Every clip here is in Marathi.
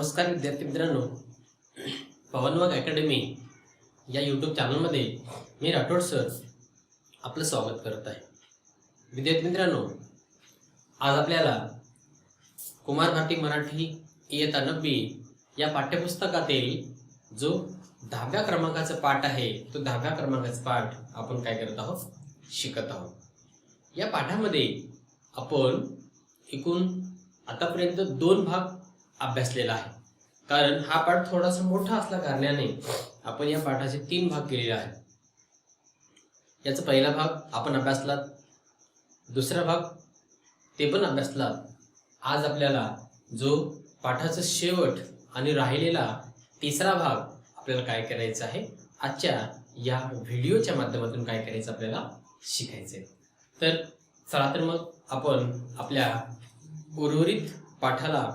नमस्कार विद्यार्थी मित्रांनो, पवनवाग अकॅडमी या यूट्यूब चॅनलमध्ये मी राठोड सर आपलं स्वागत करत आहे। विद्यार्थी मित्रांनो, आज आपल्याला कुमार भारती मराठी इयत्ता 9वी या पाठ्यपुस्तकातील जो 10व्या क्रमांकाचा पाठ आहे तो 10व्या क्रमांकाचा पाठ आपण काय करत आहोत, शिकत आहोत। या पाठामध्ये आपण एकूण आतापर्यंत 2 भाग अभ्यासलेला आहे। कारण हा पाठ थोडासा मोठा असल्या कारणाने आपण या पाठाचे 3 भाग केलेले आहेत। याचा पहिला भाग आपण अभ्यासला, दुसरा भाग ते पण अभ्यासला। आज आपल्याला जो पाठाचा शेवट आणि राहिलेला तिसरा भाग आपल्याला काय करायचा आहे, आजच्या या व्हिडिओच्या माध्यमातून काय करायचं आपल्याला शिकायचं आहे। तर चला तर मग आपण आपल्या उर्वरित पाठाला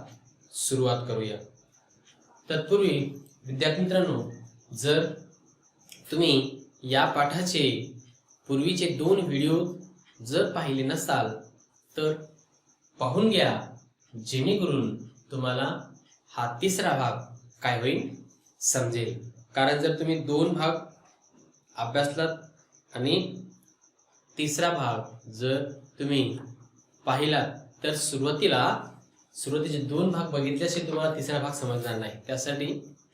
सुरुवात करूया। तत्पूर्वी विद्यार्थी मित्रांनो, जर तुम्ही या पाठाचे पूर्वीचे 2 व्हिडिओ जर पाहिले नसाल तर पाहून घ्या, जेणेकरून तुम्हाला हा तिसरा भाग काय होईल समजेल। कारण जर तुम्ही 2 भाग अभ्यासलात आणि तिसरा भाग जर तुम्ही पाहिला तर सुरुवातीचे 2 भाग बघितल्याशिवाय तुम्हाला तिसरा भाग समजणार नाही। त्यासाठी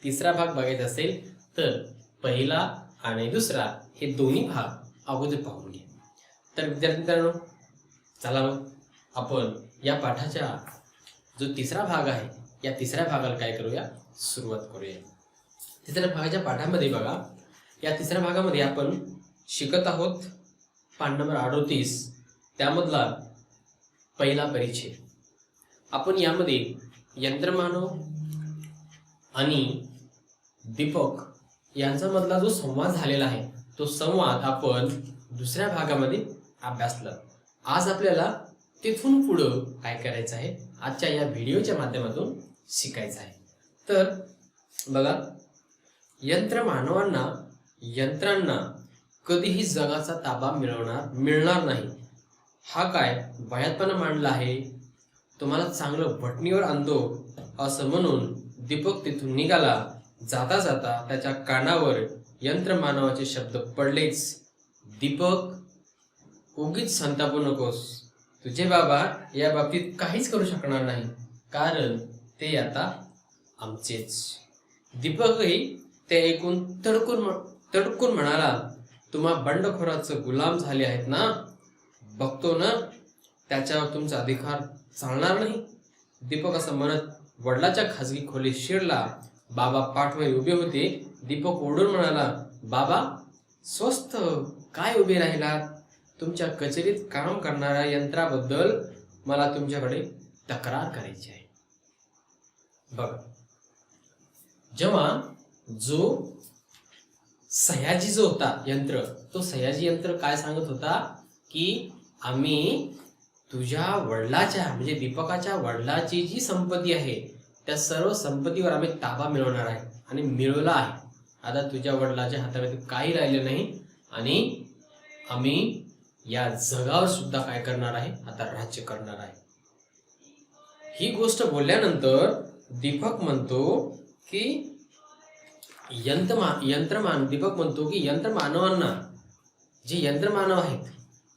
तिसरा भाग बघायचा असेल तर पहिला आणि दुसरा हे दोन्ही भाग अगोदर पाहून घ्या। तर विद्यार्थी मित्रांनो, चला मग आपण या पाठाच्या जो तिसरा भाग आहे या तिसऱ्या भागाला काय करूया, सुरुवात करूया। तिसऱ्या भागाच्या पाठामध्ये बघा, या तिसऱ्या भागामध्ये आपण शिकत आहोत पाठ नंबर 38 त्यामधला पहिला परिच्छेद। आपण यामध्ये यंत्रमानव आणि दीपक यांचा मधला जो संवाद झालेला आहे तो संवाद आपण दुसऱ्या भागामध्ये अभ्यासला। आज आपल्याला तिथून पुढं काय करायचं आहे, आजच्या या व्हिडिओच्या माध्यमातून शिकायचं आहे। तर बघा, यंत्रांना कधीही जगाचा ताबा मिळणार नाही हा काय वायातपणा मांडला आहे, तुम्हाला चांगलं वटणीवर आणतो असं म्हणून दीपक तिथून निघाला। जाता जाता त्याच्या कानावर यंत्रमानवाचे शब्द पडलेच, दीपक उगीच संतापू नकोस, तुझे बाबा या बाबतीत काहीच करू शकणार नाही, कारण ते आता आमचेच। दीपकही ते ऐकून तडकून म्हणाला, तुम्हा बंडखोराचं गुलाम झाले आहेत ना, बघतो ना त्याच्यावर तुमचा अधिकार चालणार नाही। दीपक असं म्हणत वडिलाच्या खाजगी खोलीत शिरला। बाबा पाठवर उभे होते। दीपक ओरडून म्हणाला, बाबा स्वस्थ काय उभे राहिलात, तुमच्या कचेरीत काम करणाऱ्या यंत्राबद्दल मला तुमच्याकडे तक्रार करायची आहे। बघा, जेव्हा जो सयाजी जो होता यंत्र, तो सयाजी यंत्र काय सांगत होता की आम्ही तुझ्या वडिलाच्या म्हणजे दीपकाच्या वडिलाची जी संपत्ती आहे त्या सर्व संपत्तीवर आम्ही ताबा मिळवणार आहे आणि मिळवला आहे। आता तुझ्या वडिलाच्या हातामध्ये काही राहिलं नाही आणि आम्ही या जगावर सुद्धा काय करणार आहे, आता राज्य करणार आहे। ही गोष्ट बोलल्यानंतर दीपक म्हणतो की दीपक म्हणतो की यंत्रमानवांना, जे यंत्रमानव आहेत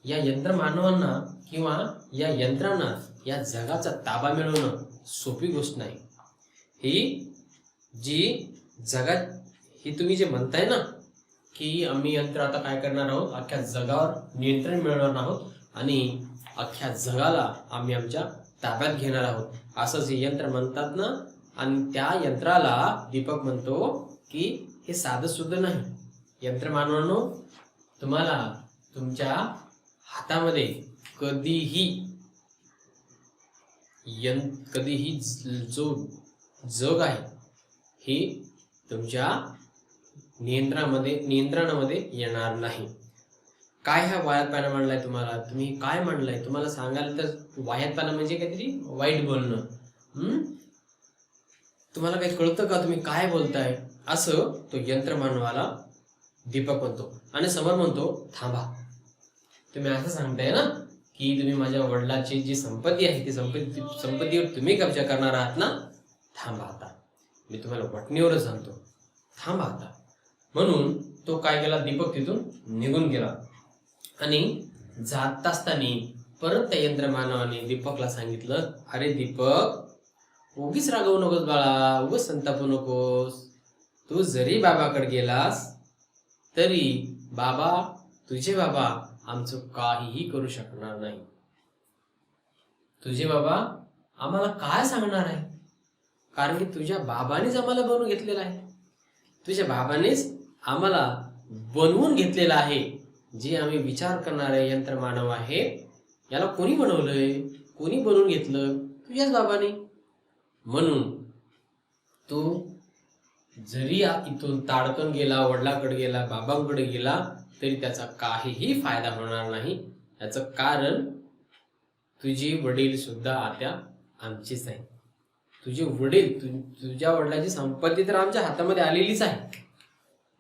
या यंत्रमानवांना किंवा या यंत्रांना या जगाचा ताबा मिळवणं सोपी गोष्ट नाही। ही जी जगात ही तुम्ही जे म्हणताय ना की आम्ही यंत्र आता काय करणार आहोत, अख्ख्या जगावर नियंत्रण मिळवणार आहोत आणि अख्ख्या जगाला आम्ही आमच्या ताब्यात घेणार आहोत, असं जे यंत्र म्हणतात ना। आणि त्या यंत्राला दीपक म्हणतो की हे साधं सुद्धा नाही। यंत्रमानवांनो, तुम्हाला तुमच्या हातामध्ये कधीही जो जग आहे हे तुमच्या नियंत्रणामध्ये येणार नाही। काय हा वायातपणा मांडलाय तुम्हाला, तुम्ही काय मांडलाय, तुम्हाला सांगायला तर वायातपणा म्हणजे काहीतरी वाईट बोलणं, तुम्हाला काही कळतं का, तुम्ही काय बोलताय, असं तो यंत्रमानवाला दीपक म्हणतो। आणि समोर म्हणतो, थांबा, तुम्ही असं सांगताय ना की तुम्ही माझ्या वडिलांची जी संपत्ती आहे ती संपत्तीवर तुम्ही कब्जा करणार आहात ना, थांबा आता। मी तुम्हाला वटणीवरच सांगतो, थांबा आता. म्हणून तो काय केला, दीपक तिथून निघून गेला. आणि जात असताना परत त्या यंत्रमानवाने दीपकला सांगितलं, अरे दीपक, उगीच रागवू नकोस बाळा, उगीच संतापू नकोस. तू जरी बाबाकडे गेलास तरी तुझे बाबा आमचं काहीही करू शकणार नाही. तुझे बाबा आम्हाला काय सांगणार आहे, कारण की तुझ्या बाबानेच आम्हाला बनवून घेतलेला आहे. तुझ्या बाबानेच आम्हाला बनवून घेतलेला आहे. जे आम्ही विचार करणारे यंत्रमानव आहे, याला कोणी बनवलंय, कोणी बनवून घेतलं, तुझ्याच बाबाने. म्हणून तू जरी इथून ताडकन गेला, वडिलाकडे गेला, बाबांकडे गेला, तरी त्याचा काहीही फायदा होणार नाही. याचं कारण तुझे वडील सुद्धा आता आमचेच आहे. तुझे वडील, तुझ्या वडिलांची संपत्ती तर आमच्या हातामध्ये आलेलीच आहे.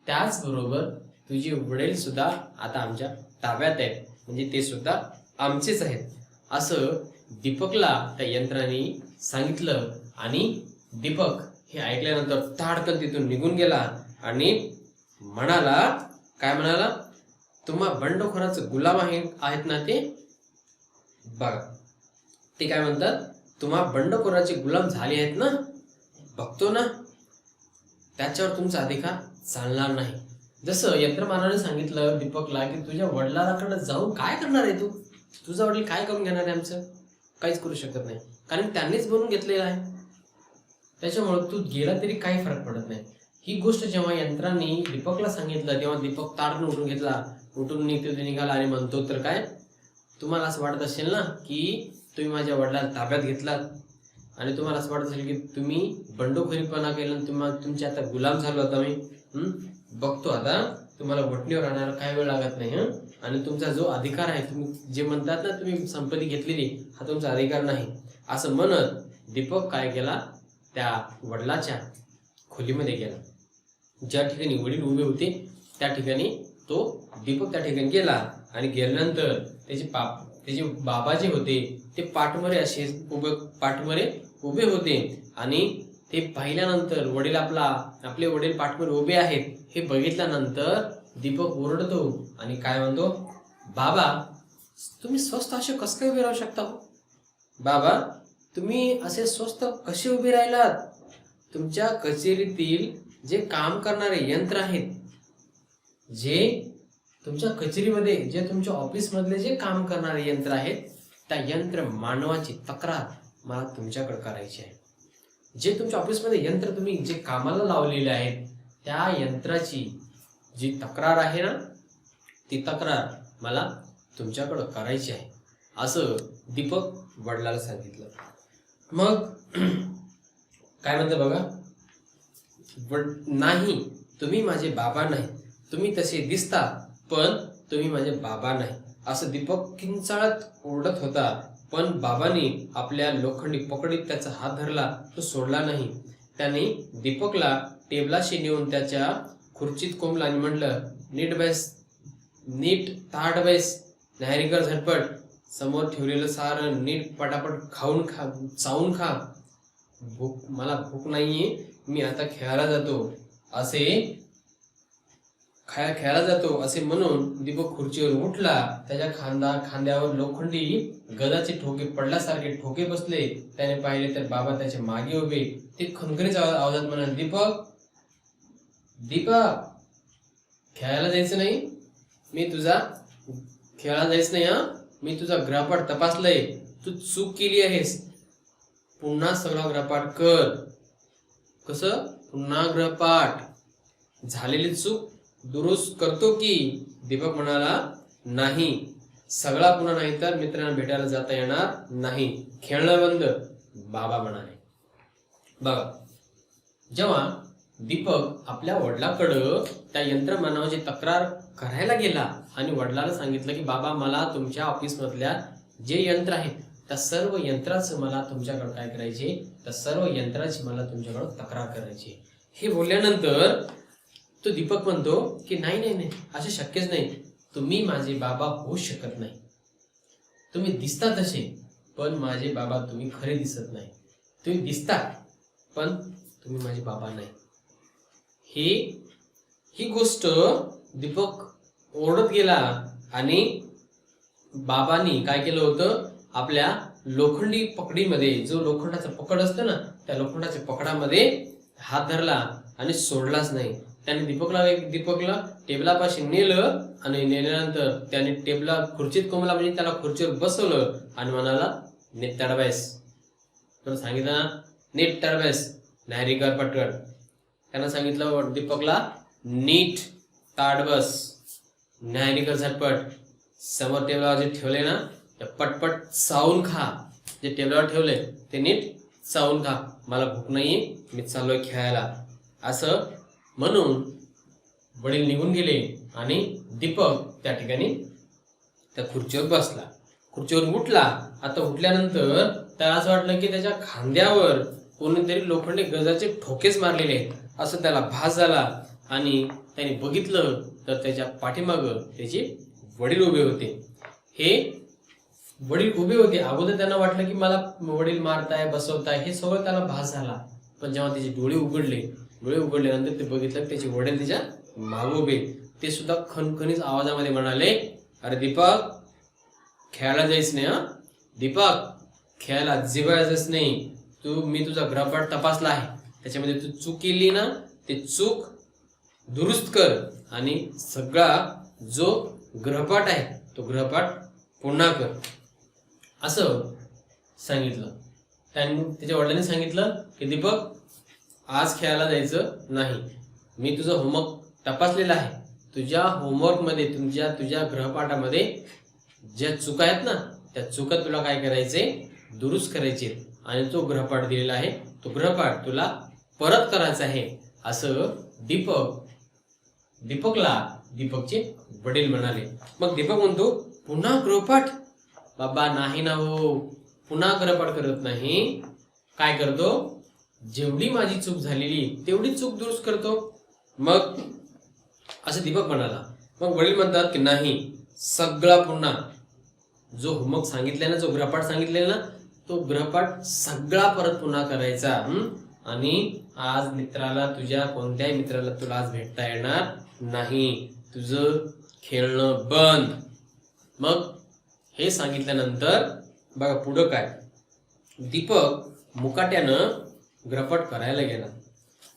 त्याचबरोबर तुझे वडील सुद्धा आता आमच्या ताब्यात आहेत, म्हणजे ते सुद्धा आमचेच आहेत, असं दीपकला त्या यंत्राने सांगितलं. आणि दीपक हे ऐकल्यानंतर ताडकन तिथून निघून गेला आणि काय म्हणाला, तुम्हा बंडखोराचे गुलाम आहेत ना ते बघा. ते काय म्हणतात, तुम्हा बंडखोराचे गुलाम झाले आहेत ना, बघतो ना, त्याच्यावर तुमचा अधिकार चालणार नाही. जसं यंत्रमानाने सांगितलं दीपकला की तुझ्या वडिलांकडे जाऊन काय करणार आहे, तुझा वडील काय करून घेणार आहे, आमचं काहीच करू शकत नाही, कारण त्यांनीच बनवून घेतलेलं आहे. त्याच्यामुळे तू गेला तरी काही फरक पडत नाही. ही गोष्ट जेव्हा यंत्राने दीपकला सांगितलं तेव्हा दीपक ताडकन उठून निघाला आणि म्हणतो, तर काय तुम्हाला असं वाटत असेल ना की तुम्ही माझ्या वडिलांना ताब्यात घेतलात आणि तुम्हाला असं वाटत असेल की तुम्ही बंडखोरीपणा केला, तुमचे आता गुलाम झालो आता मी. बघतो आता तुम्हाला वटणीवर आणायला काही वेळ लागत नाही. आणि तुमचा जो अधिकार आहे, तुम्ही जे म्हणतात ना तुम्ही संपत्ती घेतलेली, हा तुमचा अधिकार नाही, असं म्हणत दीपक काय केला, त्या वडिलाच्या खोलीमध्ये गेला. ज्या ठिकाणी वडील उभे होते त्या ठिकाणी दीपक त्या ठिकाणी गेला. आणि गेल्यानंतर त्याचे बाबा जे होते ते पाठमरे उभे होते. आणि ते पाहिल्यानंतर आपले वडील पाठमरे उभे आहेत हे बघितल्यानंतर दीपक ओरडतो आणि काय म्हणतो, बाबा तुम्ही स्वस्त असे कसे काय उभे राहू शकता हो? बाबा तुम्ही असे स्वस्त कसे उभे राहिलात? तुमच्या कचेरीतील जे काम करणारे यंत्र आहेत, जे तुमच्या कचेरीमध्ये, जे तुमच्या ऑफिस मधले जे काम करणारे यंत्र आहेत, त्या यंत्र मानवाची तक्रार मला तुमच्याकडे करायची आहे. जे तुमच्या ऑफिसमध्ये यंत्र तुम्ही जे कामाला लावलेले आहेत, त्या यंत्राची जी तक्रार आहे ना, ती तक्रार मला तुमच्याकडे करायची आहे, असं दीपक वडिलाला सांगितलं. मग काय म्हणतं बघा, नाही तुम्ही माझे बाबा नाही, तुम्ही तसे दिसता पण तुम्ही माझे बाबा नाही, असं दीपक किंचाळत ओरडत होता. पण बाबांनी आपल्या लोखंडी पकडीत त्याचा हात धरला, तो सोडला नाही. त्याने दीपकला टेबलाशी नेऊन त्याच्या खुर्चीत कोंबला आणि म्हटलं, नीट ताट बैस, न्याहारी कर झटपट, समोर ठेवलेलं सारं नीट पटापट चावून खा. मला भूक नाहीये, मी आता खेळायला जातो असे म्हणून दीपक खुर्चीवर उठला. त्याच्या खांद्यावर लोखंडी गदाचे ठोके पडल्यासारखे ठोके बसले. त्याने पाहिले तर बाबा त्याच्या मागे उभे. ते खणखणीच्या आवाजात म्हणाले, दीपक खेळायला जायचं नाही, मी तुझा गृहपाठ तपासलंय, तू चूक केली आहेस, पुन्हा सगळा गृहपाठ कर. कसं पुन्हा गृहपाठ? झालेली चूक दुरुस्त करतो की? दीपक म्हणाला, नाही, सगळा पुन्हा नाही तर मित्रांना भेटायला जाता येणार नाही, खेळणं बंद, बाबा म्हणाले. बघा, जेव्हा दीपक आपल्या वडिलाकडं त्या यंत्रमानवाची तक्रार करायला गेला आणि वडिलाला सांगितलं की बाबा मला तुमच्या ऑफिस मधल्या जे यंत्र आहेत त्या सर्व यंत्राचं मला तुमच्याकडे काय करायचे, त्या सर्व यंत्राची मला तुमच्याकडे तक्रार करायची, हे बोलल्यानंतर तो दीपक म्हणतो की नाही, असे शक्यच नाही, तुम्ही माझे बाबा होऊ शकत नाही. तुम्ही दिसता तसे पण माझे बाबा तुम्ही खरे दिसत नाही. तुम्ही दिसता पण तुम्ही माझे बाबा नाही. ही गोष्ट दीपक ओरडत गेला आणि बाबांनी काय केलं होतं, आपल्या लोखंडी पकडीमध्ये, जो लोखंडाचा पकड असतं ना, त्या लोखंडाच्या पकडामध्ये हात धरला आणि सोडलाच नाही. त्याने दीपकला टेबलापाशी नेलं आणि नेल्यानंतर त्याने खुर्चीत कोंबला, म्हणजे त्याला खुर्चीवर बसवलं आणि म्हणाला, नीट तडबॅस. तर सांगितलं ना, नीट तडबॅस, नाही कर पटकन. त्यानं सांगितलं दीपकला, नीट ताट बस, नाही कर झटपट. समोर टेबलावर जे ठेवले ना, ते पटपट चावून खा. जे टेबलावर ठेवले ते नीट चावून खा. मला भूक नाहीये, मी चाललोय खेळायला. असं म्हणून वडील निघून गेले आणि दीपक त्या ठिकाणी त्या खुर्चीवर बसला. खुर्चीवर उठला. आता उठल्यानंतर त्याला असं वाटलं की त्याच्या खांद्यावर कोणीतरी लोखंडी गजाचे ठोकेच मारलेले आहेत, असं त्याला भास झाला. आणि त्याने बघितलं तर त्याच्या पाठीमागं त्याचे वडील उभे होते. हे वडील उभे होते. अगोदर त्यांना वाटलं की मला वडील मारताय, बसवताय, हे सगळं त्याला भास झाला. पण जेव्हा त्याचे डोळे उघडल्यानंतर ते बघितलं त्याचे वडील त्याच्या मागे उभे. ते सुद्धा खणखणीत आवाजामध्ये म्हणाले, अरे दीपक, खेळायला जायच नाही. दीपक, खेळायला जिवायचंच नाही. मी तुझा गृहपाठ तपासला आहे, त्याच्यामध्ये तू चूक केली ना, ते चूक दुरुस्त कर आणि सगळा जो गृहपाठ आहे तो गृहपाठ पुन्हा कर, असं सांगितलं. त्यांनी त्याच्या वडिलांनी सांगितलं की दीपक, आज खेळायला जायचं नाही. मी तुझं होमवर्क तपासलेला आहे. तुझ्या होमवर्कमध्ये, तुझ्या गृहपाठामध्ये ज्या चुका आहेत ना, त्या चुका तुला काय करायचे, दुरुस्त करायचे. आणि तो गृहपाठ दिलेला आहे, तो गृहपाठ तुला परत करायचा आहे, असं दीपकचे वडील म्हणाले. मग दीपक म्हणतो, पुन्हा गृहपाठ? बाबा नाही ना हो, पुन्हा गृहपाठ करत नाही. काय करतो, जेवढी माझी चूक झालेली तेवढी चूक दुरुस्त करतो. मग असं दीपक म्हणाला. मग वडील म्हणतात की नाही, सगळा पुन्हा जो होमवर्क सांगितले ना, जो गृहपाठ सांगितलेला ना, तो गृहपाठ सगळा परत पुन्हा करायचा. आणि आज तुझ्या कोणत्याही मित्राला तुला आज भेटता येणार नाही. तुझं खेळणं बंद. मग हे सांगितल्यानंतर बघा पुढं काय, दीपक मुकाट्यानं गृहपाठ करायला गेला.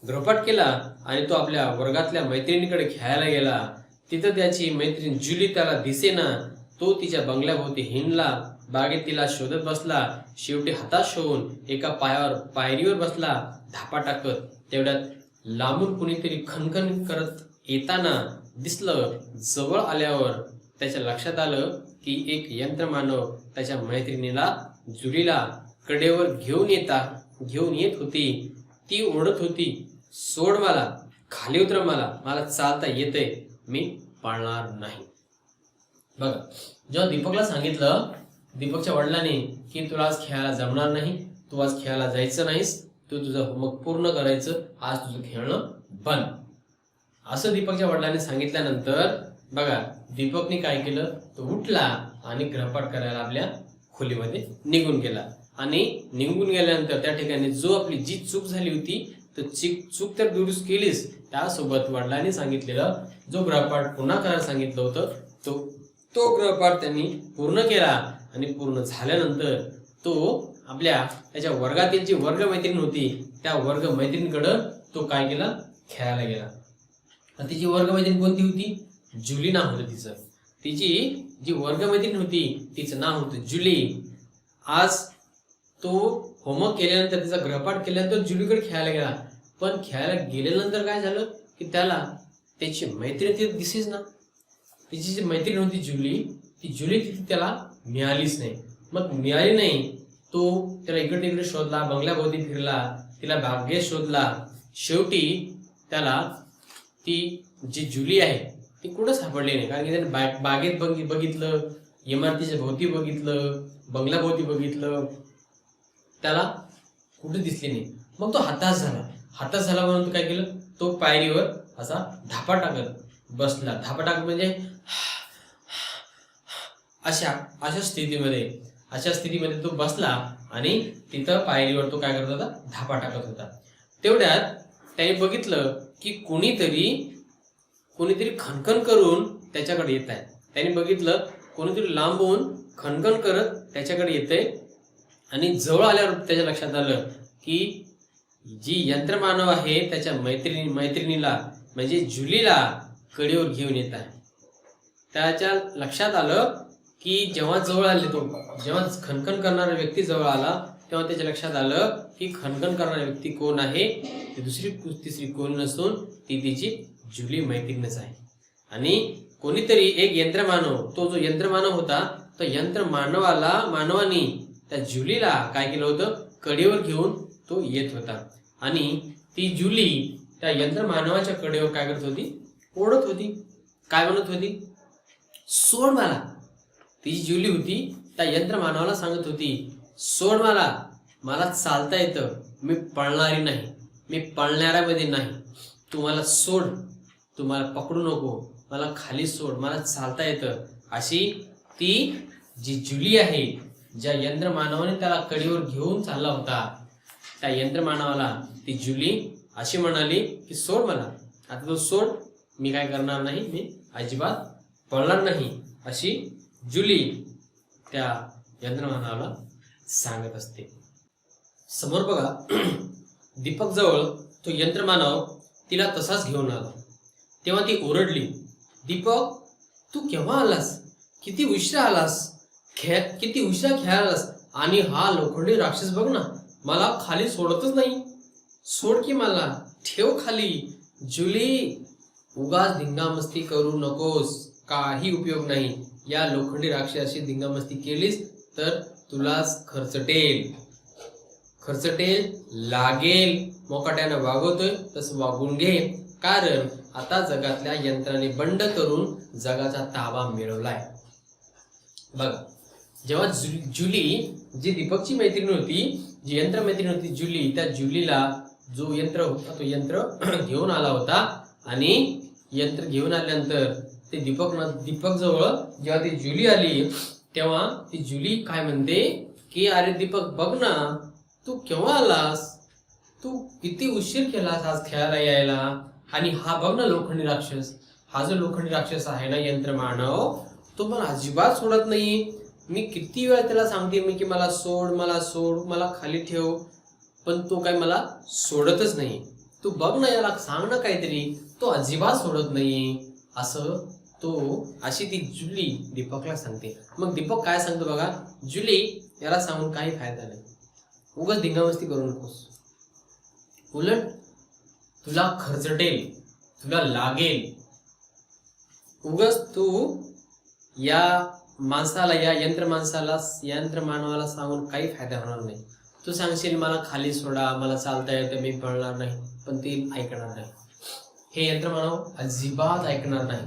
गृहपाठ केला आणि तो आपल्या वर्गातल्या मैत्रिणीकडे खेळायला गेला. तिथं त्याची मैत्रीण जुली त्याला दिसेना. तो तिच्या बंगल्याभोवती हिंडला, बागेत तिला शोधत बसला. शेवटी हताश होऊन एका पायरीवर बसला, धापा टाकत. तेवढ्यात लांबून कुणीतरी खणखण करत येताना दिसलं. जवळ आल्यावर त्याच्या लक्षात आलं की एक यंत्रमानव त्याच्या मैत्रिणीला, जुलीला कडेवर घेऊन येत होती. ती ओरडत होती, सोड मला, खाली उतर, मला चालता येतंय, मी पाळणार नाही. बघा, जेव्हा दीपकला सांगितलं दीपकच्या वडिलांनी की तुला आज खेळायला जमणार नाही, तू आज खेळायला जायचं नाहीस, तू तुझं होमवर्क पूर्ण करायचं, आज तुझं खेळणं बंद, असं दीपकच्या वडिलांनी सांगितल्यानंतर बघा दीपकने काय केलं, तो उठला आणि गृहपाठ करायला आपल्या खोलीमध्ये निघून गेला. आणि निघून गेल्यानंतर त्या ठिकाणी जो आपली जी चूक झाली होती तर चूक तर दुरुस्त केलीच, त्यासोबत वडिलांनी सांगितलेलं जो गृहपाठ पुन्हा करायला सांगितलं होतं तो गृहपाठ त्यांनी पूर्ण केला. आणि पूर्ण झाल्यानंतर तो त्याच्या वर्गातील जी वर्गमैत्रीण होती त्या वर्गमैत्रिणीकडं तो काय केला, खेळायला गेला. आणि तिची वर्गमैत्रीण कोणती होती, जुली नाव होतं तिचं. तिची जी वर्गमैत्रीण होती तिचं नाव होतं जुली. आज तो होमवर्क केल्यानंतर, तिचा गृहपाठ केल्यानंतर जुलीकडे खेळायला गेला. पण खेळायला गेल्यानंतर काय झालं की त्याला त्याची मैत्रीण तिथे दिसेच ना. तिची जी मैत्रीण होती जुली, ती जुली तिथे त्याला मिळालीच नाही. मग मिळाली नाही, तो त्याला इकडे तिकडे शोधला, बंगल्याभोवती फिरला, तिला बागेत शोधला. शेवटी त्याला ती जी जुली आहे ती कुठं सापडली नाही. कारण की त्याने बागेत बघितलं, इमारतीच्या भोवती बघितलं, बंगल्याभोवती बघितलं, त्याला कुठे दिसली नाही. मग तो हताश झाला म्हणून तो काय केलं, तो पायरीवर असा धापा टाकत बसला. धापा टाकत म्हणजे अशा स्थितीमध्ये तो बसला आणि तिथं पायरीवर तो काय करत होता, धापा टाकत होता. तेवढ्यात त्याने बघितलं की कोणीतरी खणखण करून त्याच्याकडे येत आहे. त्याने बघितलं कोणीतरी लांबून खणखण करत त्याच्याकडे येतंय आणि जवळ आल्यावर त्याच्या लक्षात आलं की जी यंत्रमानव आहे त्याच्या मैत्रिणीला म्हणजे जुलीला कडेवर घेऊन येत आहे. त्याच्या लक्षात आलं की जेव्हा जवळ आले जेव्हा खणखण करणारा व्यक्ती जवळ आला तेव्हा त्याच्या लक्षात आलं की खणखण करणारा व्यक्ती कोण आहे, ती दुसरी तिसरी कोण नसून ती तिची जुली मैत्रीणच आहे. आणि कोणीतरी एक यंत्रमानव, तो जो यंत्रमानव होता तो मानवानी त्या जुलीला काय केलं होतं, कडेवर घेऊन तो येत होता. आणि ती जुली त्या यंत्रमानवाच्या कडेवर काय करत होती, ओढत होती. काय म्हणत होती, सोड मला. ती जुली होती त्या यंत्रमानवाला सांगत होती, सोड मला चालता येतं, मी पळणारी नाही, मी पळणाऱ्यामध्ये नाही, तू मला सोड, तू मला पकडू नको, मला खाली सोड, मला चालता येतं. अशी ती जी जुली आहे, ज्या यंत्रमानवाने त्याला कडेवर घेऊन चालला होता, त्या यंत्रमानवाला ती जुली अशी म्हणाली की सोड मला, आता तो सोड, मी काय करणार नाही, मी अजिबात पळणार नाही, अशी जुली त्या यंत्रमानवाला सांगत असते. समोर बघा दीपक जवळ तो यंत्रमानव तिला तसाच घेऊन आला. तेव्हा ती ओरडली, दीपक तू केव्हा आलास, किती उशिरा आलास, किती उशिरा खेळालास, आणि हा लोखंडी राक्षस बघ ना, मला खाली सोडतच नाही, सोड की मला, ठेव खाली. जुली उगाच धिंगामस्ती करू नकोस, काही उपयोग नाही. या लोखंडी राक्षसाची धिंगामस्ती केलीस तर तुलाच खर्चटेल लागेल. मोकाट्यानं वागवतोय तसं वागून घे, कारण आता जगातल्या यंत्राने बंड करून जगाचा ताबा मिळवलाय. बघा, जेव्हा जुली जी दीपकची मैत्रीण होती, जी यंत्र मैत्रीण होती जुली, त्या जुलीला जो यंत्र होता तो यंत्र घेऊन आला होता. आणि यंत्र घेऊन आल्यानंतर ते दीपक जवळ जेव्हा ती जुली आली तेव्हा ती जुली काय म्हणते की अरे दीपक बघ ना, तू केव्हा आलास, तू किती उशीर केलास आज खेळायला यायला, आणि हा बघ ना लोखंडी राक्षस, हा जो लोखंडी राक्षस आहे ना यंत्रमानव, तो मला अजिबात सोडत नाही. मी किती वेळा त्याला सांगते मी की मला सोड, मला खाली ठेव, पण तो काय मला सोडतच नाही. तू बघ ना, याला सांग ना काहीतरी, तो अजिबात सोडत नाही. अशी ती जुली दीपकला सांगते. मग दीपक काय सांगतो बघा, जुली याला सांगून काही फायदा नाही, उगाच धिंगामस्ती करू नकोस, उलट तुला खर्चटेल, तुला लागेल. उगाच तू या माणसाला, या यंत्रमानवाला सांगून काही फायदा होणार नाही. तू सांगशील मला खाली सोडा, मला चालता येतं, मी पळणार नाही, पण ती ऐकणार नाही. हे यंत्रमानव अजिबात ऐकणार नाही.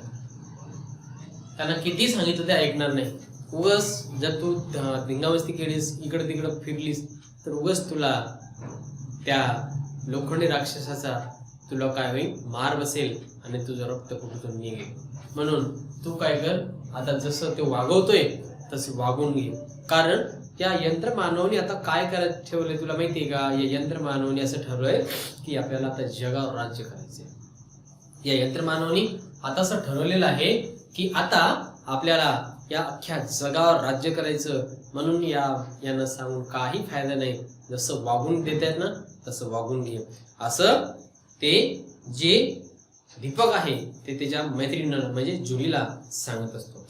त्यांना किती सांगितलं ते ऐकणार नाही. उगाच जर तू धिंगामस्ती केलीस, इकडे तिकडे फिरलीस, तर उगाच तुला त्या लोखंडी राक्षसाचा तुला काय होईल, मार बसेल आणि तुझं रक्त कुठून निघेल. म्हणून तू काय कर, आता जसं तो वागवतोय तसं वागून घे. कारण त्या यंत्रमानवाने आता काय करत ठेवलंय तुला माहितीये का, या यंत्रमानवाने असं ठरवलंय की आपल्याला आता जगावर राज्य करायचंय. या यंत्रमानवाने आता असं ठरवलेलं आहे की आता आपल्याला या अख्ख्या जगावर राज्य करायचं. म्हणून यांना सांगून काही फायदा नाही, जसं वागून देत आहेत ना तसं वागून घे, असं ते जे दीपक आहे ते त्याच्या मैत्रिणीला म्हणजे जुलीला सांगत असतो.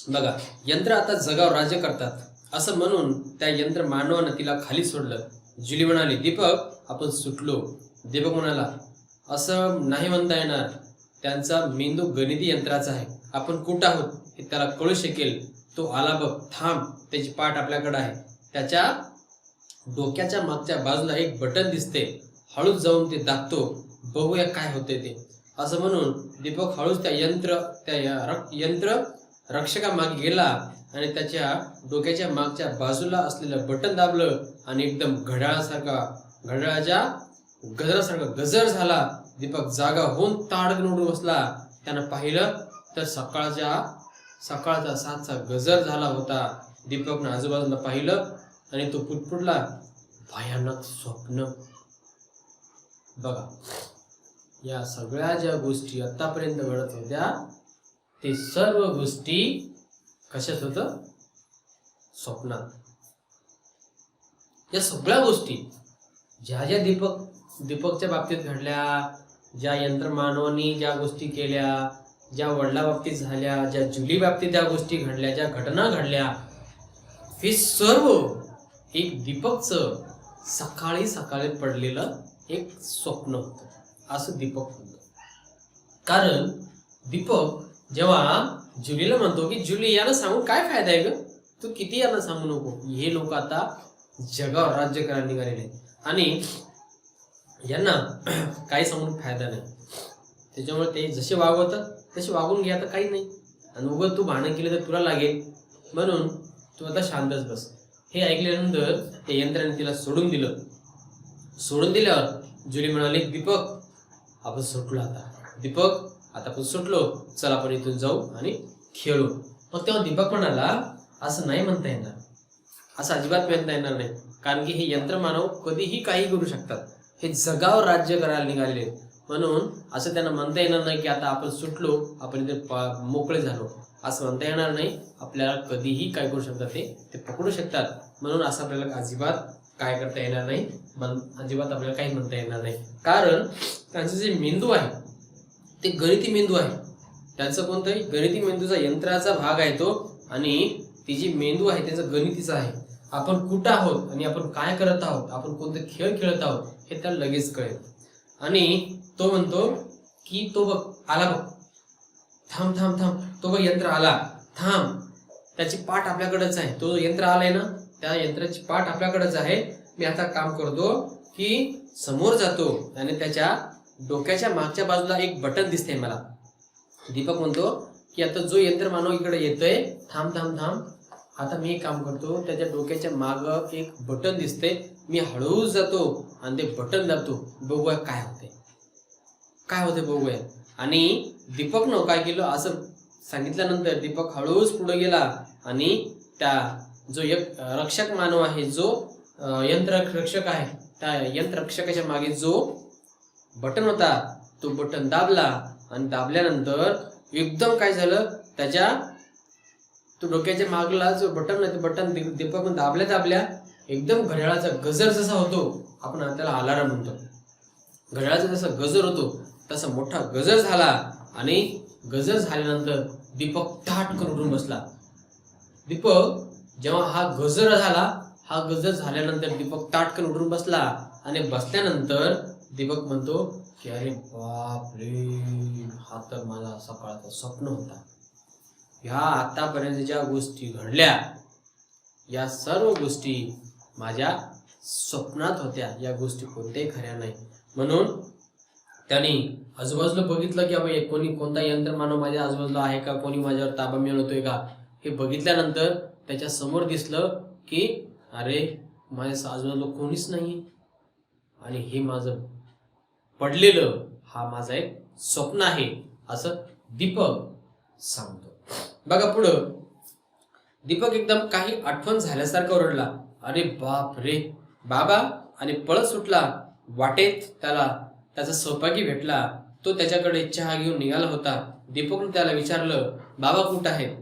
बघा, यंत्र आता जगावर राज्य करतात असं म्हणून त्या यंत्र मानवानं तिला खाली सोडलं. जुली म्हणाली, दीपक आपण सुटलो. दीपक म्हणाला, असं नाही म्हणता येणार, त्यांचा मेंदू गणिती यंत्राचा आहे, आपण कुठं आहोत हे त्याला कळू शकेल. तो आला बघ, थांब, त्याची पाठ आपल्याकडे आहे, त्याच्या डोक्याच्या मागच्या बाजूला एक बटन दिसते, हळूच जाऊन ते दाबतो, बघूया काय होते ते. असं म्हणून दीपक हळूच त्या यंत्र रक्षकामागे गेला आणि त्याच्या डोक्याच्या मागच्या बाजूला असलेलं बटन दाबलं आणि एकदम घड्याळाच्या गजरासारखा गजर झाला. दीपक जागा होऊन ताडकन उठून बसला. त्यानं पाहिलं तर सकाळचा 7चा गजर झाला होता. दीपकनं आजूबाजूला पाहिलं आणि तो पुटपुटला, भयानक स्वप्न, बघा, या सगळ्या ज्या गोष्टी आतापर्यंत घडत होत्या ते सर्व गोष्टी कशात होतं? स्वप्नात. या सगळ्या गोष्टी ज्या ज्या दीपकच्या बाबतीत घडल्या, ज्या यंत्रमानवानी ज्या गोष्टी केल्या, ज्या वडिला बाबतीत झाल्या, ज्या जुली बाबतीत ज्या गोष्टी घडल्या, ज्या घटना घडल्या, हे सर्व एक दीपकचं सकाळी सकाळी पडलेलं एक स्वप्न होतं, असं दीपक म्हणतो. कारण दीपक जेव्हा जुलीला म्हणतो की जुली, याला सांगून काय फायदा आहे ग, तू किती यांना सांगू नको, हे लोक आता जगावर राज्य करायला निघालेले आहेत आणि यांना काही सांगून फायदा नाही. त्याच्यामुळे ते जसे वागवतात तसे वागून घ्या, तर काही नाही. आणि उगत तू भांडण केलं तर तुला लागेल, म्हणून तू आता शांतच बस. हे ऐकल्यानंतर त्या यंत्राने तिला सोडून दिलं. सोडून दिल्यावर जुली म्हणाली, दीपक आपण सुटलो आता. दीपक आता आपण सुटलो, चल आपण इथून जाऊ आणि खेळू. मग तेव्हा दीपक म्हणाला, असं नाही म्हणता येणार, असं अजिबात म्हणता येणार नाही. कारण की हे यंत्रमानव कधीही काही करू शकतात. हे जगावर राज्य करायला निघालेले, म्हणून असं त्यांना म्हणता येणार नाही की आता आपण सुटलो, आपण इथे मोकळे झालो, असं म्हणता येणार नाही. आपल्याला कधीही काय करू शकतात, ते पकडू शकतात. म्हणून असं आपल्याला अजिबात काय करता येणार नाही, अजिबात आपल्याला काही म्हणता येणार नाही. कारण त्यांचं जे मेंदू आहे ते गणिती मेंदू आहे. त्यांचं कोणतंही गणिती मेंदूचा यंत्राचा भाग आहे तो, आणि ती जी मेंदू आहे त्याचं गणितीचं आहे. आपण कुठं आहोत आणि आपण काय करत आहोत, आपण कोणते खेळ खेळत आहोत हे त्याला लगेच कळेल. आणि तो म्हणतो की तो बघ आला, बघ थांब थांब थांब, तो बघ यंत्र आला, थांब, त्याची पाठ आपल्याकडेच आहे. तो यंत्र आलाय ना, त्या यंत्राची पाठ आपल्याकडेच आहे. मी आता काम करतो की समोर जातो आणि त्याच्या डोक्याच्या मागच्या बाजूला एक बटन दिसतंय मला. दीपक म्हणतो की आता जो यंत्र मानव इकडे येतोय, थांब थांब थांब, आता मी एक काम करतो, त्याच्या डोक्याच्या माग एक बटन दिसते, मी हळूच जातो आणि ते बटन दाबतो, बघूया काय होते, काय होते बघूया. आणि दीपकनं काय केलं, असं सांगितल्यानंतर दीपक हळूच पुढे गेला आणि त्या जो एक रक्षक मानव आहे, जो यंत्र रक्षक आहे, त्या यंत्र रक्षकाच्या मागे जो बटन होता तो बटन दाबला. आणि दाबल्यानंतर एकदम काय झालं, त्याच्या तो डोक्याच्या मागला जो बटन आहे ते बटन दीपक दाबल्या एकदम घड्याळाचा गजर जसा होतो, आपण त्याला अलार्म म्हणतो, घड्याळाचा जसा गजर होतो तसा मोठा गजर झाला. आणि गजर झाल्यानंतर दीपक ताटकन उठून बसला. दीपक जेव्हा हा गजर झाल्यानंतर दीपक ताटकन उठून बसला. आणि बसल्यानंतर दीपक म्हणतो की अरे बाप रे, हा तर माझा सकाळचा स्वप्न होता. ह्या आतापर्यंत ज्या गोष्टी घडल्या, या सर्व गोष्टी माझ्या स्वप्नात होत्या, या गोष्टी कोणत्याही खऱ्या नाही. म्हणून त्यांनी आजूबाजूला बघितलं की बाबा कोणता यंत्रमानव माझ्या आजूबाजूला आहे का, कोणी माझ्यावर ताबा मिळवतोय का. हे बघितल्यानंतर त्याच्या समोर दिसलं की अरे माझ्या आजूबाजूला कोणीच नाही, आणि हे माझं पडलेलं हा माझा एक स्वप्न आहे, असं दीपक सांगतो. बघा पुढं दीपक एकदम काही आठवण झाल्यासारखं ओरडला, अरे बाप रे बाबा, आणि पळत सुटला. वाटेत त्याचा सहभागी भेटला. तो त्याच्याकडे चहा घेऊन निघाला होता. दीपकने त्याला विचारलं, बाबा कुठं आहेत?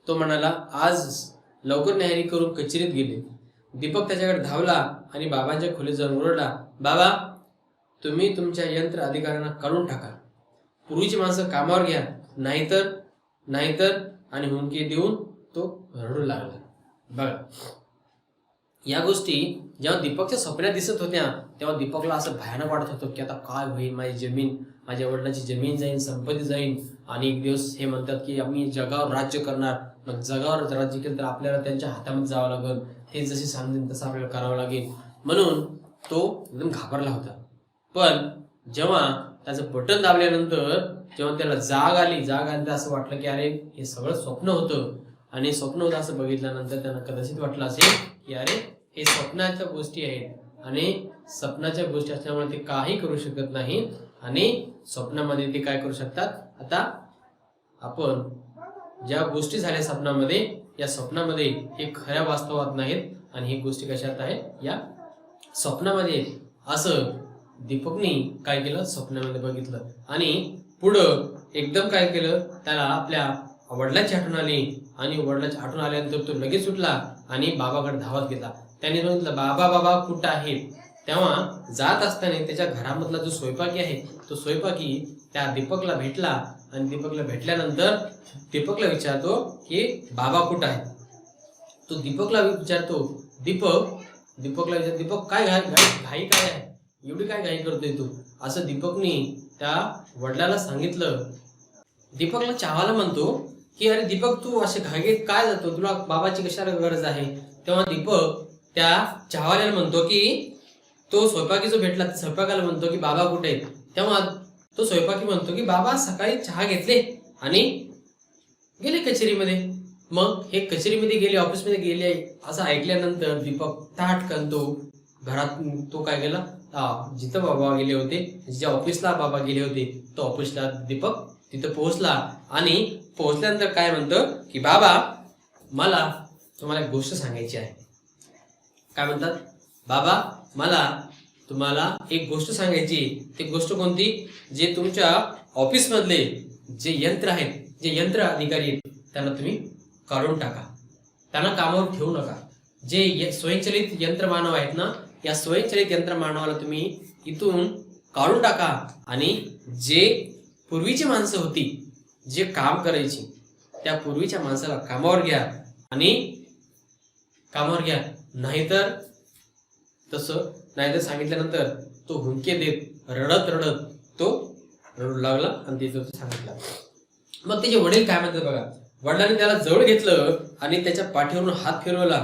तो म्हणाला, आज लवकर न्याहारी करून कचेरीत गेले. दीपक त्याच्याकडे धावला आणि बाबांच्या खोलीत जाऊन ओरडला, बाबा तुम्ही तुमच्या यंत्र अधिकाऱ्यांना काढून टाका, पूर्वीची माणसं कामावर घ्या, नाहीतर आणि हुंकी देऊन तो रडू लागला. बघा, या गोष्टी जेव्हा दीपकच्या स्वप्नात दिसत होत्या तेव्हा दीपकला असं भयानक वाटत होतं की आता काय होईल, माझ्या वडिलांची जमीन जाईल, संपत्ती जाईल, आणि एक दिवस हे म्हणतात की आम्ही जगावर राज्य करणार. मग जगावर राज्य केलं तर आपल्याला त्यांच्या हातामध्ये जावं लागेल, हे जसे सांगतील तसं आपल्याला करावं लागेल. म्हणून तो एकदम घाबरला होता. पण जेव्हा त्याचं बटन दाबल्यानंतर जेव्हा त्याला जाग आली तर असं वाटलं की अरे हे सगळं स्वप्न होतं. आणि स्वप्न होतं असं बघितल्यानंतर त्यांना कदाचित वाटलं असेल की अरे हे स्वप्नाच्या गोष्टी आहेत आणि स्वप्नाच्या गोष्टी असल्यामुळे ते काही करू शकत नाही, आणि स्वप्नामध्ये ते काय करू शकतात. आता आपण ज्या गोष्टी झाल्या स्वप्नामध्ये, या स्वप्नामध्ये हे खऱ्या वास्तवात नाहीत, आणि ही गोष्टी कशात आहेत, या स्वप्नामध्ये. असं दीपकने काय केलं, स्वप्नामध्ये बघितलं आणि पुढं एकदम काय केलं, त्याला आपल्या वडिलांची आठवण आली आणि वडिलांची आठवण आल्यानंतर तो लगेच उठला आणि बाबाकडे धावत गेला. त्याने सांगितलं, बाबा बाबा कुठं आहेत? तेव्हा जात असताना त्याच्या घरामधला जो स्वयंपाकी आहे तो स्वयंपाकी त्या दीपकला भेटला आणि दीपकला भेटल्यानंतर दीपकला विचारतो की बाबा कुठं आहे? तो दीपकला विचारतो, दीपकला विचार, दीपक काय घाई काय आहे, एवढी काय घाई करतोय तू? असं दीपकनी त्या वडिलाला सांगितलं. दीपकला चहावाला म्हणतो की अरे दीपक, तू असे घाईत काय जातो, तुला बाबाची कशाला गरज आहे? तेव्हा दीपक त्या चहावाल्याला म्हणतो की तो स्वयंपाकी जो भेटला त्या स्वयंपाकाला म्हणतो की बाबा कुठे आहेत? तेव्हा तो स्वयंपाकी म्हणतो की बाबा सकाळी चहा घेतले आणि गेले कचेरीमध्ये. मग हे कचेरीमध्ये गेले, ऑफिसमध्ये गेले असं ऐकल्यानंतर दीपक ताटकन तो घरात तो काय गेला, जिथं बाबा गेले होते, जिच्या ऑफिसला बाबा गेले होते, तो ऑफिसला दीपक तिथं पोहोचला आणि पोहोचल्यानंतर काय म्हणतं की बाबा मला तुम्हाला एक गोष्ट सांगायची आहे. काय म्हणतात, बाबा मला तुम्हाला एक गोष्ट सांगायची. ती गोष्ट कोणती? जे तुमच्या ऑफिस मधले जे यंत्र आहेत, जे यंत्र अधिकारी आहेत, त्यांना तुम्ही काढून टाका, त्यांना कामावर ठेवू नका. जे स्वयंचलित यंत्रमानव आहेत ना, या स्वयंचलित यंत्रमानवाला तुम्ही इथून काढून टाका आणि जे पूर्वीची माणसं होती जे काम करायची त्या पूर्वीच्या माणसाला कामावर घ्या आणि कामावर घ्या. नाहीतर सांगितल्यानंतर तो हुंके देत रडत रडत तो रडू लागला आणि तिथं सांगितलं. मग त्याचे वडील काय म्हणतात बघा, वडिलांनी त्याला जवळ घेतलं आणि त्याच्या पाठीवरून हात फिरवला.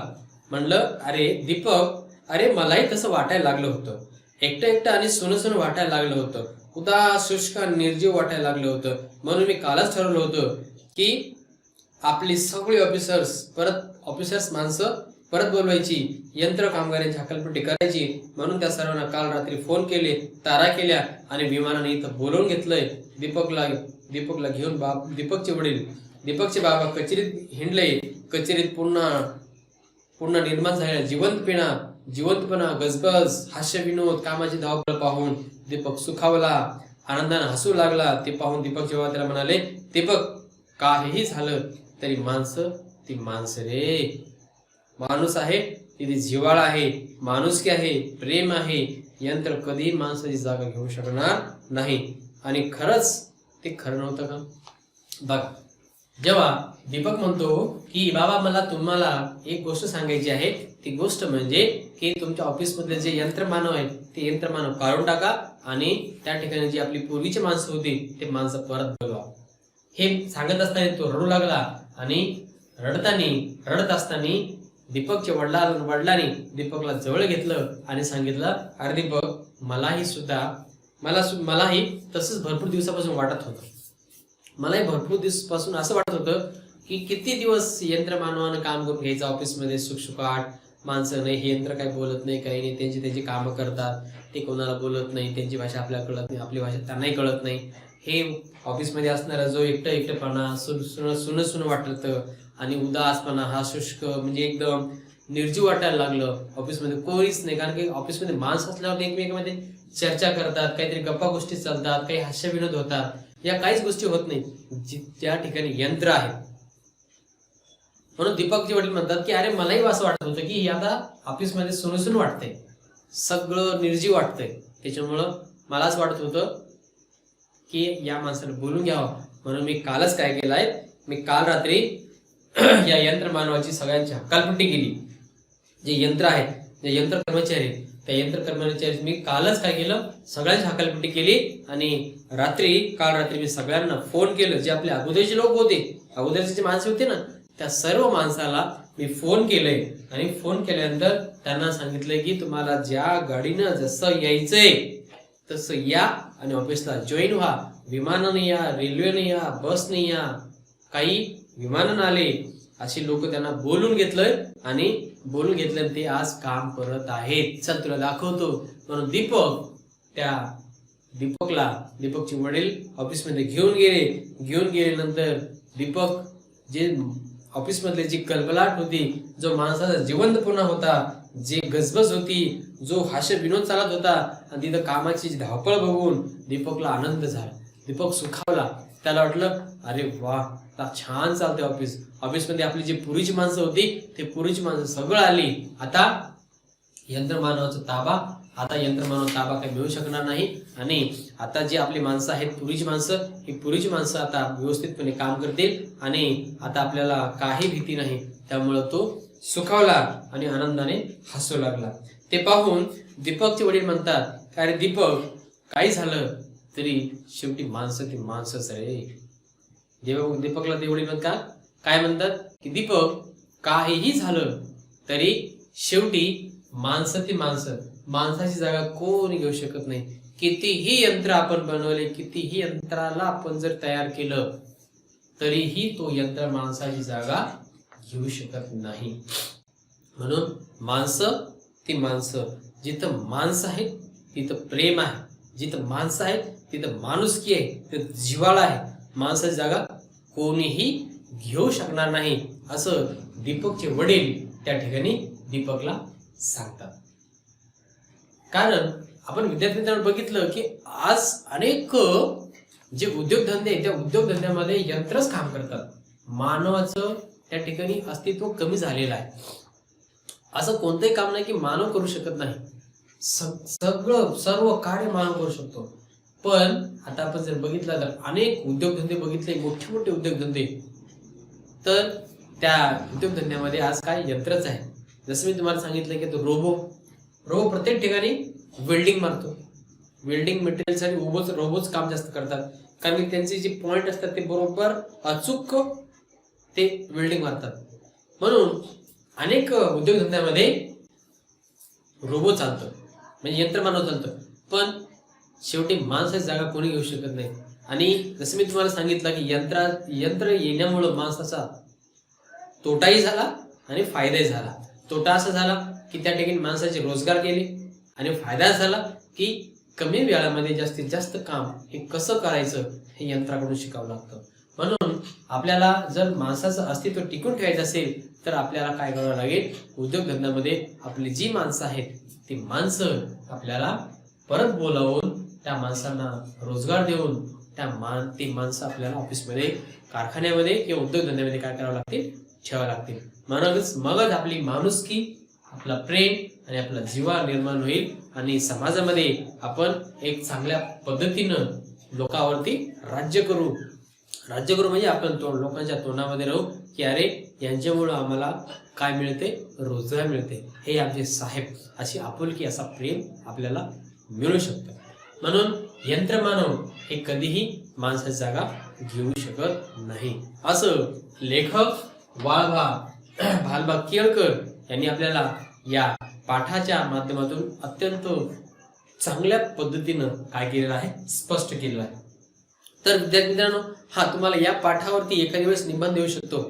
म्हणलं, अरे दीपक, अरे मलाही तसं वाटायला लागलं होतं, एकटं एकटं आणि सुनं वाटायला लागलं होतं, उदास शुष्क निर्जीव वाटायला लागलं होतं. म्हणून मी कालच ठरवलं होतं की आपली सगळी ऑफिसर्स माणसं परत बोलवायची, यंत्र कामगारांची हकालपट्टी करायची. म्हणून त्या सर्वांना काल रात्री फोन केले, तारा केल्या आणि विमानाने इथं बोलवून घेतलंय. दीपकला घेऊन दीपकचे वडील, दीपकचे बाबा कचेरीत हिंडले. कचेरीत पुन्हा निर्माण झालेला जिवंतपणा, गजबज, हास्य विनोद, कामाची धावपळ पाहून दीपक सुखावला, आनंदाने हसू लागला. ते पाहून दीपक जेव्हा त्याला म्हणाले, दीपक काहीही झालं तरी ती माणसं रे, माणूस आहे, तिथे जिव्हाळा आहे, माणुसकी आहे, प्रेम आहे. यंत्र कधीही माणसाची जागा घेऊ शकणार नाही. आणि खरंच ते खरं नव्हतं का? बघ, जेव्हा दीपक म्हणतो की बाबा मला तुम्हाला एक गोष्ट सांगायची आहे, ती गोष्ट म्हणजे की तुमच्या ऑफिसमधले जे यंत्रमानव आहेत ते यंत्रमानव काढून टाका आणि त्या ठिकाणी जी आपली पूर्वीची माणसं होती ते माणसं परत बोलवा. हे सांगत असताना तो रडू लागला आणि रडत असताना दीपकच्या वडिलांनी दीपकला जवळ घेतलं आणि सांगितलं, अरे दीपक, मलाही तसंच भरपूर दिवसापासून वाटत होतं. मलाही भरपूर दिवसापासून असं वाटत होतं की किती दिवस यंत्रमानवानं काम करून घ्यायचं ऑफिसमध्ये सुखसुखाट. माणसं नाही, हे यंत्र काही बोलत नाही, काही नाही, त्यांची कामं करतात, ते कोणाला बोलत नाही, त्यांची भाषा आपल्याला कळत नाही, आपली भाषा त्यांनाही कळत नाही. हे ऑफिसमध्ये असणारा जो एकटेपणा, सुन वाटत आणि उदासपणा, हा शुष्क म्हणजे एकदम निर्जीव वाटायला लागलं. ऑफिसमध्ये कोणीच नाही, कारण की ऑफिसमध्ये माणसं असल्यावर एकमेकांमध्ये चर्चा करतात, काहीतरी गप्पा गोष्टी चालतात, काही हास्य विनोद होतात. या काहीच गोष्टी होत नाही त्या ठिकाणी यंत्र आहे. म्हणून दीपकचे वडील म्हणतात की अरे मलाही असं वाटत होतं की आता ऑफिसमध्ये सुनसून वाटतंय, सगळं निर्जीव वाटतंय. त्याच्यामुळं मलाच वाटत होतं की या माणसाला बोलून घ्यावं. म्हणून मी कालच काय केलंय, मी काल रात्री या यंत्र मानवाची सगळ्यांची हकालपट्टी केली. जे यंत्र आहे, जे यंत्र कर्मचारी आहेत, त्या यंत्र कर्मचारी मी कालच काय केलं, सगळ्यांची हकालपट्टी केली. आणि काल रात्री मी सगळ्यांना फोन केलं. जे आपले अगोदरचे लोक होते, अगोदरचे जे माणसं होते ना, त्या सर्व माणसाला मी फोन केलंय. आणि फोन केल्यानंतर त्यांना सांगितलंय की तुम्हाला ज्या गाडीनं जसं यायचंय तसं या आणि ऑफिसला जॉईन व्हा. विमानाने या, रेल्वेने या, बसने या. काही विमानानं आले अशी लोक त्यांना बोलून घेतलंय आणि बोलून घेतलं ते आज काम करत आहेत. चल तुला दाखवतो. म्हणून दीपकचे वडील ऑफिसमध्ये घेऊन गेल्यानंतर दीपक जे ऑफिसमधले जी कलबलाट होती, जो माणसाचा जिवंतपणा होता, जे गजबज होती, जो हास्य विनोद चालत होता आणि तिथं कामाची धावपळ बघून दीपकला आनंद झाला. दीपक सुखावला. त्याला वाटलं अरे वा, आता छान चालते ऑफिस. ऑफिसमध्ये आपली जी पूर्वीची माणसं होती ते पूर्वीची माणसं सगळं आली. आता यंत्रमानवाचा ताबा, आता यंत्रमानव ताबा काही मिळू शकणार नाही. आणि आता जी आपली माणसं आहेत पूर्वीची माणसं, ही पूर्वीची माणसं आता व्यवस्थितपणे काम करतील आणि आता आपल्याला काही भीती नाही. त्यामुळं तो सुखावला आणि आनंदाने हसू लागला. ते पाहून दीपकचे वडील म्हणतात अरे दीपक, काही झालं तरी शेवटी माणसं ती माणसंच रे. दीपकला ते वडील म्हणतात, काय म्हणतात की दीपक, काहीही झालं तरी शेवटी माणसं ती माणसं, माणसाची जागा कोणी घेऊ शकत नाही. कितीही यंत्र आपण बनवले, कितीही यंत्राला आपण जर तयार केलं तरीही तो यंत्र माणसाची जागा घेऊ शकत नाही. म्हणून माणसं ती माणसं, जिथं माणसं आहे तिथं प्रेम आहे, जिथं माणसं आहेत तिथं माणुसकी आहे, तिथं जिव्हाळा आहे. माणसाची जागा कोणीही घेऊ शकणार नाही असं दीपकचे वडील त्या ठिकाणी दीपकला सांगतात. कारण आपण विद्यार्थ्यांना बघितलं की आज अनेक जे उद्योगधंदे त्या उद्योगधंद्यामध्ये यंत्रच काम करतात. मानवाचं त्या ठिकाणी अस्तित्व कमी झालेलं आहे. असं कोणतंही काम नाही की मानव करू शकत नाही. सगळं सर्व कार्य मानव करू शकतो. पण आता आपण जर बघितलं तर अनेक उद्योगधंदे बघितले, मोठे मोठे उद्योगधंदे, तर त्या उद्योगधंद्यामध्ये आज काय यंत्रच आहे. जसं मी तुम्हाला सांगितलं की तो रोबो प्रत्येक ठिकाणी वेल्डिंग मारतो. वेल्डिंग मटेरियलसाठी रोबोच काम जास्त करतात. कारण की त्यांचे जे पॉइंट असतात ते बरोबर अचूक ते वेल्डिंग मारतात. म्हणून अनेक उद्योगधंद्यामध्ये रोबो चालतं, म्हणजे यंत्रमानव चालतं. पण शेवटी माणसाची जागा कोणी घेऊ शकत नाही. आणि जसं मी तुम्हाला सांगितलं की यंत्र येण्यामुळं माणसाचा तोटाही झाला आणि फायदाही झाला. तोटा असा झाला की त्या ठिकाणी माणसाचे रोजगार गेले आणि फायदा झाला की कमी वेळामध्ये जास्तीत जास्त काम हे कसं करायचं हे यंत्राकडून शिकावं लागतं. म्हणून आपल्याला जर माणसाचं अस्तित्व टिकून ठेवायचं असेल तर आपल्याला काय करावं लागेल, उद्योगधंद्यामध्ये आपली जी माणसं आहेत ती माणसं आपल्याला परत बोलावून त्या माणसांना रोजगार देऊन ती माणसं आपल्याला ऑफिसमध्ये, कारखान्यामध्ये किंवा उद्योगधंद्यामध्ये काय करावं लागतील, ठेवावं लागतील. मगच आपली माणुसकी, आपला प्रेम आणि आपला जिव्हाळा निर्माण होईल आणि समाजामध्ये आपण एक चांगल्या पद्धतीनं लोकांवरती राज्य करू म्हणजे आपण लोकांच्या तोंडामध्ये राहू की अरे यांच्यामुळं आम्हाला काय मिळते, रोजगार मिळते, हे आमचे साहेब, अशी आपुलकी, असा प्रेम आपल्याला मिळू शकतं. म्हणून यंत्रमानव हे कधीही माणसाची जागा घेऊ शकत नाही असं लेखक भालबा केळकर यांनी आपल्याला या पाठाच्या माध्यमातून अत्यंत चांगल्या पद्धतीनं काय केलेलं आहे, स्पष्ट केलेलं आहे. तर विद्यार्थी मित्रांनो, तुम्हाला या पाठावरती एखाद्या वेळेस निबंध येऊ शकतो.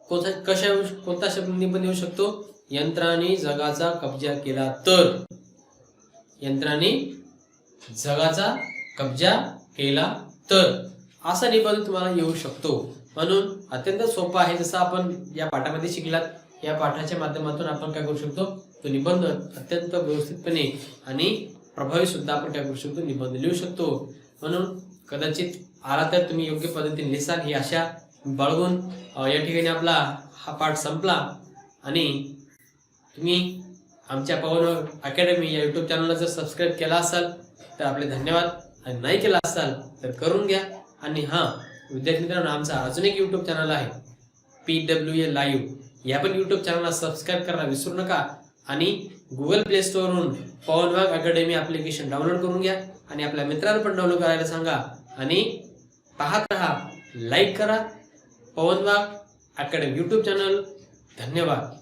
कोणता शब्द निबंध येऊ शकतो? यंत्राने जगाचा कब्जा केला तर. यंत्राने जगाचा कब्जा केला तर असा निबंध तुम्हाला येऊ शकतो. म्हणून अत्यंत सोपा आहे. जसं आपण या पाठामध्ये शिकलात, या पाठाच्या माध्यमातून आपण काय करू शकतो, तो निबंध अत्यंत व्यवस्थितपणे आणि प्रभावी सुद्धा आपण काय करू शकतो, निबंध लिहू शकतो. म्हणून कदाचित आला तर तुम्ही योग्य पद्धतीने लिहाल ही आशा बाळगून या ठिकाणी आपला हा पाठ संपला. आणि तुम्ही आमच्या पवन अकॅडमी या यूट्यूब चॅनलला जर सबस्क्राईब केला असाल तर आपले धन्यवाद, आणि नाही केला असाल तर करून घ्या. आणि विद्यार्थी मित्रांनो, आमचा अजून एक यूट्यूब चॅनल आहे PWA लाईव्ह. या पण यूट्यूब चॅनलला सबस्क्राईब करायला विसरू नका. आणि गुगल प्ले स्टोअरवरून पवन वाघ अकॅडमी ॲप्लिकेशन डाउनलोड करून घ्या आणि आपल्या मित्रांना पण डाउनलोड करायला सांगा. आणि पाहत राहा, लाईक करा पवन वाघ अकॅडमी यूट्यूब चॅनल. धन्यवाद.